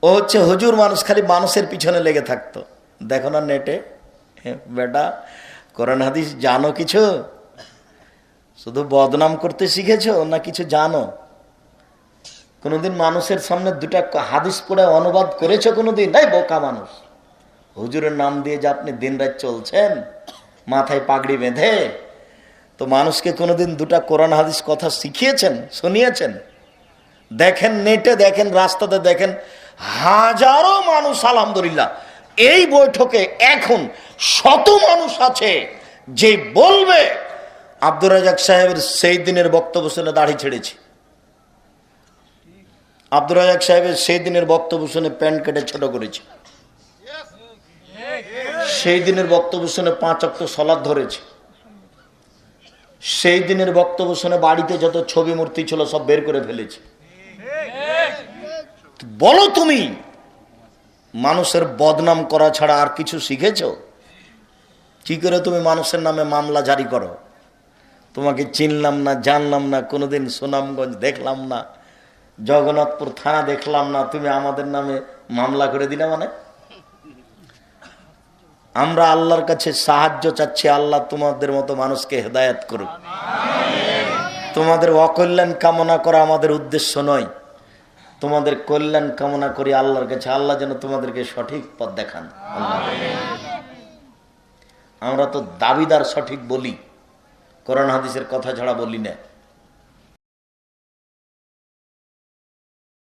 ও হচ্ছে হুজুর, মানুষ খালি মানুষের পিছনে লেগে থাকতো। দেখো না নেটে, বেটা কোরআন হাদিস জানো কিছু? শুধু বদনাম করতে শিখেছো না কিছু জানো? কোনোদিন মানুষের সামনে দুটা হাদিস পড়ে অনুবাদ করেছো কোনোদিন? নাই বোকা মানুষ, হুজুরের নাম দিয়ে যে আপনি দিন রাত চলছেন মাথায় পাগড়ি বেঁধে, তো মানুষকে কোনোদিন দুটা কোরআন হাদিস কথা শিখিয়েছেন, শুনিয়েছেন? দেখেন নেটে, দেখেন রাস্তাতে, দেখেন হাজারো মানুষ আলহামদুলিল্লাহ এই বৈঠকে এখন শত মানুষ আছে যে বলবে আব্দুর রাজ্জাক সাহেবের সেই দিনের বক্তব্য শুনে দাড়ি ছেড়েছি, আব্দুর রাজ্জাক সাহেবের সেই দিনের বক্তব্য শুনে প্যান্ট কেটে ছোট করেছি, সেই দিনের বক্তব্য শুনে 5 ওয়াক্ত সালাত ধরেছি, সেই দিনের বক্তব্য শুনে বাড়িতে যত ছবি মূর্তি ছিল সব বের করে ফেলেছি। বলো তুমি মানুষের বদনাম করা ছাড়া আর কিছু শিখেছো? কি করে তুমি মানুষের নামে মামলা জারি করো? তোমাকে চিনলাম না, জানলাম না, কোনোদিন সুনামগঞ্জ দেখলাম না, জগন্নাথপুর থানা দেখলাম না, তুমি আমাদের নামে মামলা করে দিলে মানে? আমরা আল্লাহর কাছে সাহায্য চাচ্ছি, আল্লাহ তোমাদের মতো মানুষকে হেদায়েত করুক। তোমাদের অকল্যাণ কামনা করা আমাদের উদ্দেশ্য নয়, তোমাদের কল্যাণ কামনা করি আল্লাহর কাছে, আল্লাহ যেন তোমাদেরকে সঠিক পথ দেখান। আমরা তো দাবিদার সঠিক বলি, কোরআন হাদিসের কথা ছাড়া বলি না।